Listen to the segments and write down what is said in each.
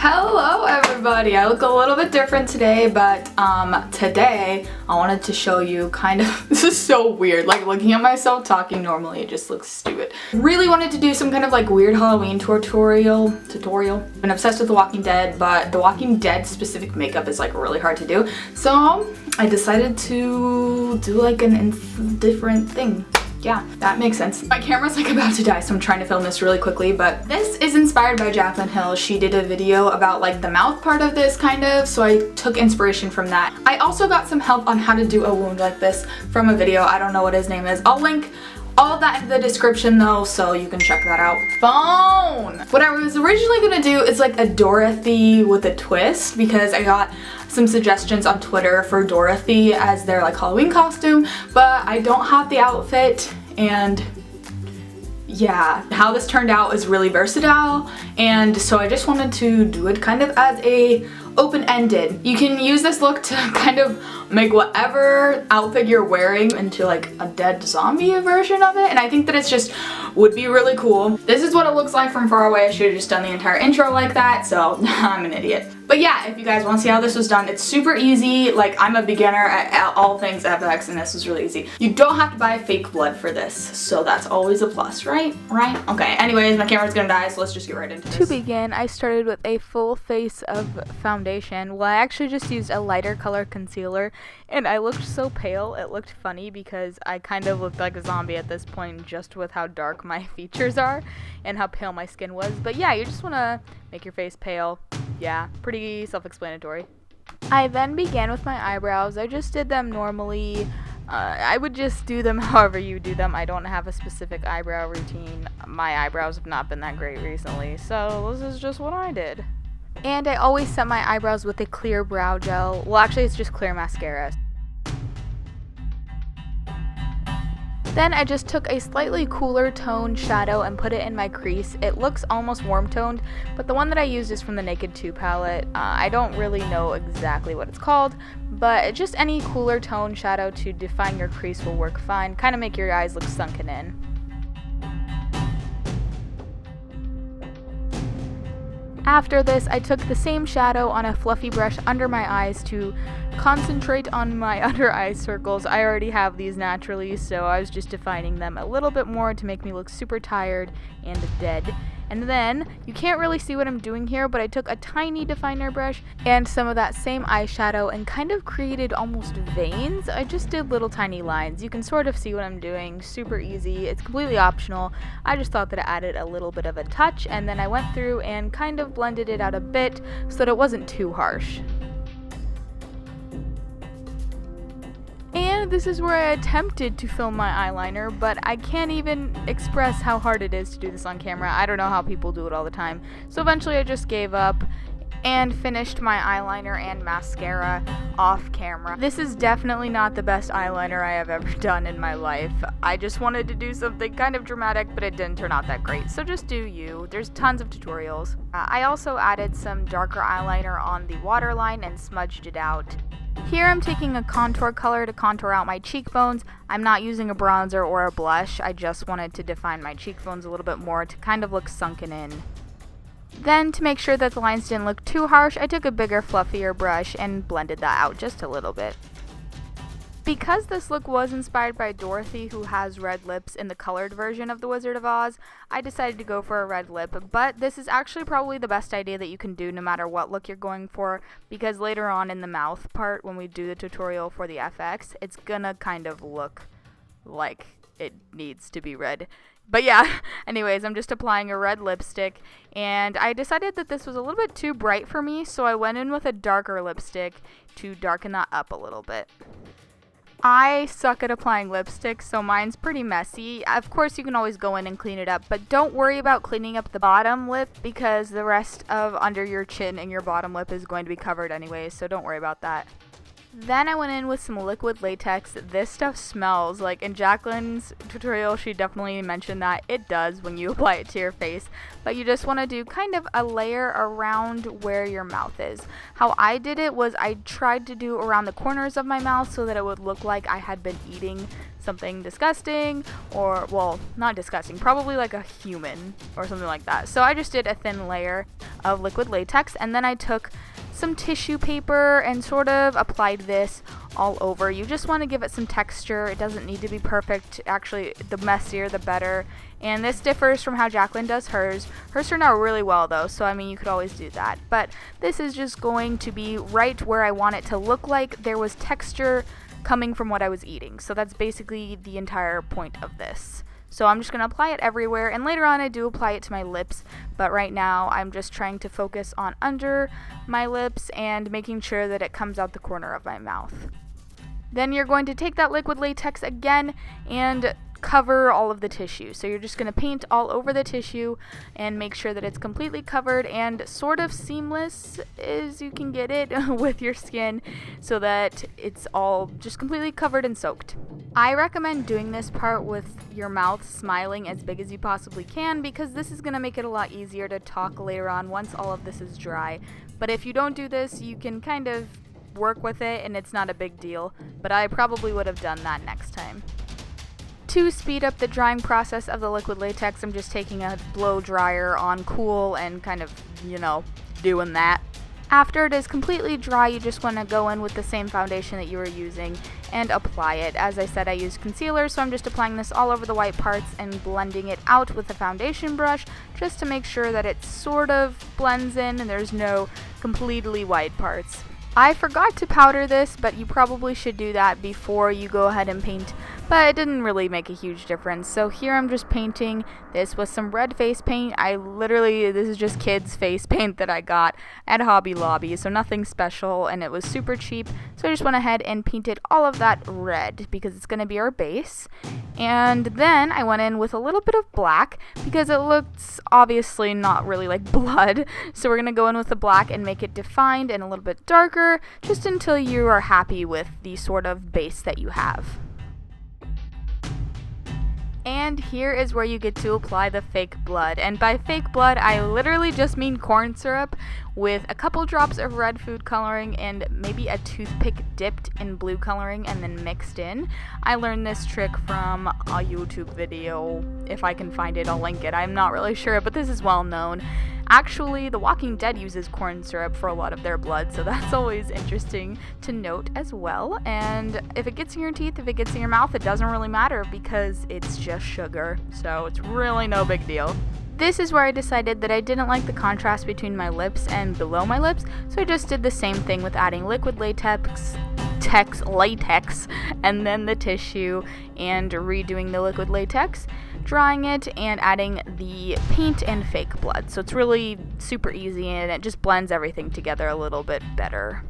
Hello everybody! I look a little bit different today, but today I wanted to show you this is so weird, like looking at myself talking normally, it just looks stupid. Really wanted to do some kind of like weird Halloween tutorial. Been obsessed with The Walking Dead, but The Walking Dead specific makeup is like really hard to do. So I decided to do like a different thing. Yeah, that makes sense. My camera's like about to die, so I'm trying to film this really quickly, but this is inspired by Jaclyn Hill. She did a video about like the mouth part of this kind of, so I took inspiration from that. I also got some help on how to do a wound like this from a video. I don't know what his name is. I'll link all of that in the description though, so you can check that out. Phone! What I was originally gonna do is like a Dorothy with a twist, because I got some suggestions on Twitter for Dorothy as their like Halloween costume, but I don't have the outfit, and yeah, how this turned out is really versatile, and so I just wanted to do it kind of as a open-ended. You can use this look to kind of make whatever outfit you're wearing into like a dead zombie version of it, and I think that it's just would be really cool. This is what it looks like from far away. I should have just done the entire intro like that, so I'm an idiot. But yeah, if you guys want to see how this was done, it's super easy. Like, I'm a beginner at all things FX, and this was really easy. You don't have to buy fake blood for this, so that's always a plus, right? Right? Okay, anyways, my camera's gonna die, so let's just get right into this. To begin, I started with a full face of foundation. Well, I actually just used a lighter color concealer, and I looked so pale, it looked funny because I kind of looked like a zombie at this point just with how dark my features are and how pale my skin was. But yeah, you just want to make your face pale. Yeah, pretty self-explanatory. I then began with my eyebrows. I just did them normally. I would just do them however you do them. I don't have a specific eyebrow routine. My eyebrows have not been that great recently, so this is just what I did. And I always set my eyebrows with a clear brow gel. Well, actually, it's just clear mascara. Then I just took a slightly cooler tone shadow and put it in my crease. It looks almost warm toned, but the one that I used is from the Naked 2 palette. I don't really know exactly what it's called, but just any cooler tone shadow to define your crease will work fine. Kind of make your eyes look sunken in. After this, I took the same shadow on a fluffy brush under my eyes to concentrate on my under eye circles. I already have these naturally, so I was just defining them a little bit more to make me look super tired and dead. And then, you can't really see what I'm doing here, but I took a tiny definer brush and some of that same eyeshadow and kind of created almost veins. I just did little tiny lines. You can sort of see what I'm doing. Super easy. It's completely optional. I just thought that it added a little bit of a touch, and then I went through and kind of blended it out a bit so that it wasn't too harsh. And this is where I attempted to film my eyeliner, but I can't even express how hard it is to do this on camera. I don't know how people do it all the time. So eventually I just gave up and finished my eyeliner and mascara off camera. This is definitely not the best eyeliner I have ever done in my life. I just wanted to do something kind of dramatic, but it didn't turn out that great. So just do you. There's tons of tutorials. I also added some darker eyeliner on the waterline and smudged it out. Here I'm taking a contour color to contour out my cheekbones. I'm not using a bronzer or a blush. I just wanted to define my cheekbones a little bit more to kind of look sunken in. Then, to make sure that the lines didn't look too harsh, I took a bigger, fluffier brush and blended that out just a little bit. Because this look was inspired by Dorothy, who has red lips in the colored version of The Wizard of Oz, I decided to go for a red lip, but this is actually probably the best idea that you can do no matter what look you're going for, because later on in the mouth part, when we do the tutorial for the FX, it's gonna kind of look like it needs to be red. But yeah, anyways, I'm just applying a red lipstick, and I decided that this was a little bit too bright for me, so I went in with a darker lipstick to darken that up a little bit. I suck at applying lipstick, so mine's pretty messy. Of course, you can always go in and clean it up, but don't worry about cleaning up the bottom lip because the rest of under your chin and your bottom lip is going to be covered anyways, so don't worry about that. Then I went in with some liquid latex. This stuff smells. Like in Jacqueline's tutorial, she definitely mentioned that it does when you apply it to your face. But you just want to do kind of a layer around where your mouth is. How I did it was I tried to do around the corners of my mouth so that it would look like I had been eating something disgusting, or, well, not disgusting, probably like a human or something like that. So I just did a thin layer of liquid latex, and then I took some tissue paper and sort of applied this all over. You just want to give it some texture. It doesn't need to be perfect. Actually, the messier the better. And this differs from how Jacqueline does hers. Hers turned out really well though, so I mean you could always do that. But this is just going to be right where I want it to look like there was texture coming from what I was eating. So that's basically the entire point of this. So I'm just going to apply it everywhere, and later on I do apply it to my lips, but right now I'm just trying to focus on under my lips and making sure that it comes out the corner of my mouth. Then you're going to take that liquid latex again and cover all of the tissue. So you're just going to paint all over the tissue and make sure that it's completely covered and sort of seamless as you can get it with your skin so that it's all just completely covered and soaked. I recommend doing this part with your mouth smiling as big as you possibly can because this is going to make it a lot easier to talk later on once all of this is dry. But if you don't do this, you can kind of work with it and it's not a big deal, but I probably would have done that next time. To speed up the drying process of the liquid latex, I'm just taking a blow dryer on cool and kind of, doing that. After it is completely dry, you just want to go in with the same foundation that you were using and apply it. As I said, I used concealer, so I'm just applying this all over the white parts and blending it out with a foundation brush just to make sure that it sort of blends in and there's no completely white parts. I forgot to powder this, but you probably should do that before you go ahead and paint, but it didn't really make a huge difference. So here I'm just painting this with some red face paint. This is just kids face paint that I got at Hobby Lobby, so nothing special, and it was super cheap. So I just went ahead and painted all of that red because it's going to be our base. And then I went in with a little bit of black because it looks obviously not really like blood. So we're going to go in with the black and make it defined and a little bit darker just until you are happy with the sort of base that you have. And here is where you get to apply the fake blood. And by fake blood, I literally just mean corn syrup with a couple drops of red food coloring and maybe a toothpick dipped in blue coloring and then mixed in. I learned this trick from a YouTube video. If I can find it, I'll link it. I'm not really sure, but this is well known. Actually, The Walking Dead uses corn syrup for a lot of their blood, so that's always interesting to note as well. And if it gets in your teeth, if it gets in your mouth, it doesn't really matter because it's just sugar, so it's really no big deal. This is where I decided that I didn't like the contrast between my lips and below my lips, so I just did the same thing with adding liquid latex, and then the tissue, and redoing the liquid latex, drying it, and adding the paint and fake blood. So it's really super easy, and it just blends everything together a little bit better.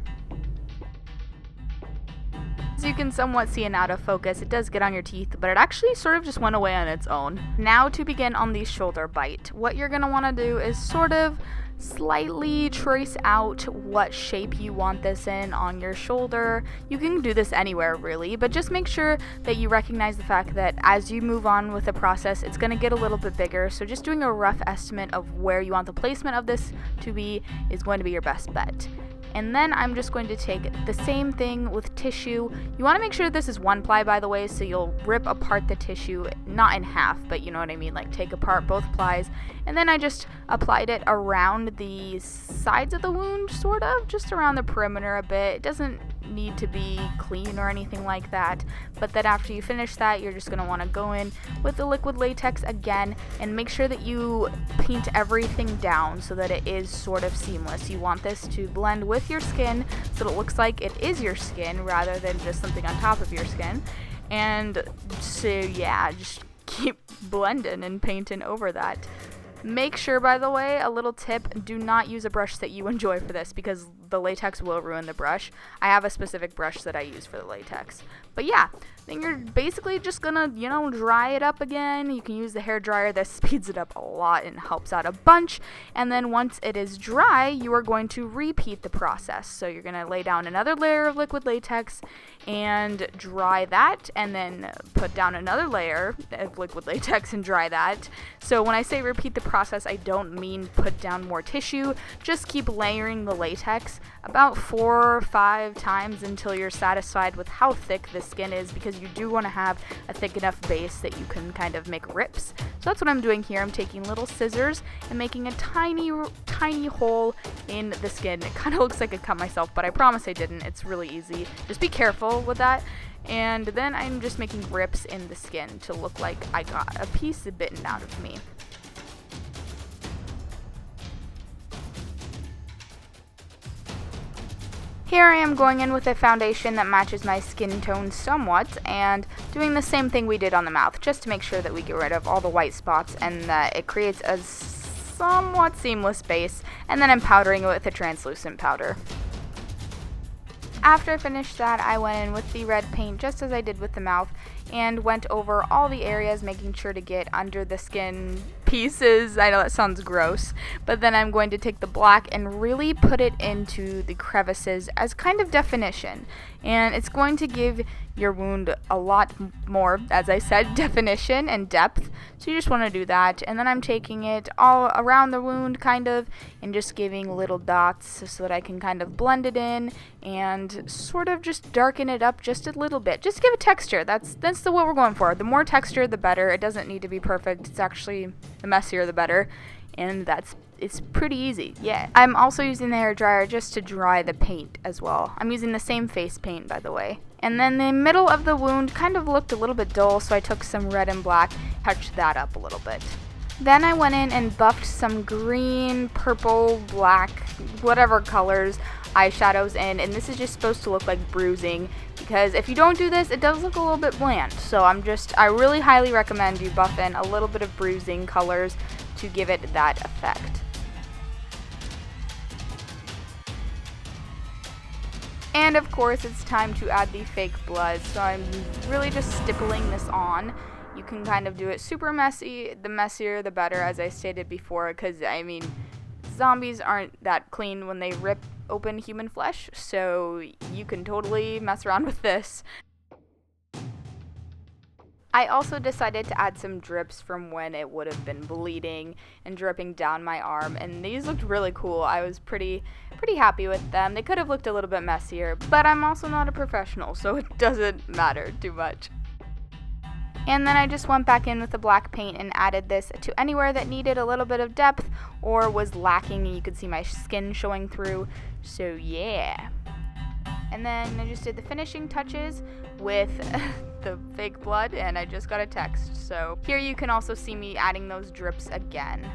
As you can somewhat see in out of focus, it does get on your teeth, but it actually sort of just went away on its own. Now to begin on the shoulder bite. What you're going to want to do is sort of slightly trace out what shape you want this in on your shoulder. You can do this anywhere really, but just make sure that you recognize the fact that as you move on with the process, it's going to get a little bit bigger. So just doing a rough estimate of where you want the placement of this to be is going to be your best bet. And then I'm just going to take the same thing with tissue. You want to make sure this is 1-ply, by the way, so you'll rip apart the tissue, not in half, but you know what I mean, like take apart both plies. And then I just applied it around the sides of the wound, sort of, just around the perimeter a bit. It doesn't need to be clean or anything like that, but then after you finish that, you're just going to want to go in with the liquid latex again and make sure that you paint everything down so that it is sort of seamless. You want this to blend with your skin so it looks like it is your skin rather than just something on top of your skin. And so yeah, just keep blending and painting over that. Make sure, by the way, a little tip, do not use a brush that you enjoy for this because the latex will ruin the brush. I have a specific brush that I use for the latex. But yeah, then you're basically just gonna, dry it up again. You can use the hair dryer. This speeds it up a lot and helps out a bunch. And then once it is dry, you are going to repeat the process. So you're gonna lay down another layer of liquid latex and dry that, and then put down another layer of liquid latex and dry that. So when I say repeat the process, I don't mean put down more tissue. Just keep layering the latex about 4 or 5 times until you're satisfied with how thick the skin is, because you do want to have a thick enough base that you can kind of make rips. So that's what I'm doing here. I'm taking little scissors and making a tiny hole in the skin. It kind of looks like I cut myself, but I promise I didn't. It's really easy. Just be careful with that. And then I'm just making rips in the skin to look like I got a piece bitten out of me. Here I am going in with a foundation that matches my skin tone somewhat, and doing the same thing we did on the mouth, just to make sure that we get rid of all the white spots and that it creates a somewhat seamless base, and then I'm powdering it with a translucent powder. After I finished that, I went in with the red paint just as I did with the mouth and went over all the areas, making sure to get under the skin pieces. I know that sounds gross, but then I'm going to take the black and really put it into the crevices as kind of definition, and it's going to give your wound a lot more, as I said, definition and depth. So you just want to do that, and then I'm taking it all around the wound kind of and just giving little dots so that I can kind of blend it in and sort of just darken it up just a little bit, just to give it texture. That's what we're going for. The more texture, the better. It doesn't need to be perfect. It's actually, the messier the better, and it's pretty easy. Yeah. I'm also using the hair dryer just to dry the paint as well. I'm using the same face paint, by the way. And then the middle of the wound kind of looked a little bit dull, so I took some red and black, touched that up a little bit. Then I went in and buffed some green, purple, black, whatever colors eyeshadows in, and this is just supposed to look like bruising, because if you don't do this, it does look a little bit bland. So I really highly recommend you buff in a little bit of bruising colors to give it that effect. And of course, it's time to add the fake blood, so I'm really just stippling this on. You can kind of do it super messy. The messier, the better, as I stated before, because, zombies aren't that clean when they rip open human flesh, so you can totally mess around with this. I also decided to add some drips from when it would have been bleeding and dripping down my arm, and these looked really cool. I was pretty happy with them. They could have looked a little bit messier, but I'm also not a professional, so it doesn't matter too much. And then I just went back in with the black paint and added this to anywhere that needed a little bit of depth or was lacking, and you could see my skin showing through. So yeah. And then I just did the finishing touches with the fake blood, and I just got a text. So here you can also see me adding those drips again.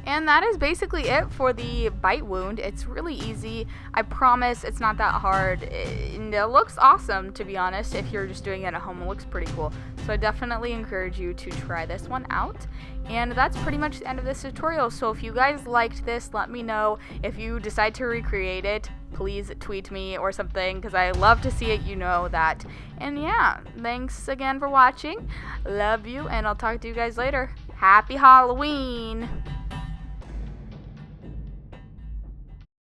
And that is basically it for the bite wound. It's really easy. I promise it's not that hard. And it looks awesome, to be honest. If you're just doing it at home, it looks pretty cool. So I definitely encourage you to try this one out. And that's pretty much the end of this tutorial. So if you guys liked this, let me know. If you decide to recreate it, please tweet me or something, because I love to see it, you know that. And yeah, thanks again for watching. Love you, and I'll talk to you guys later. Happy Halloween!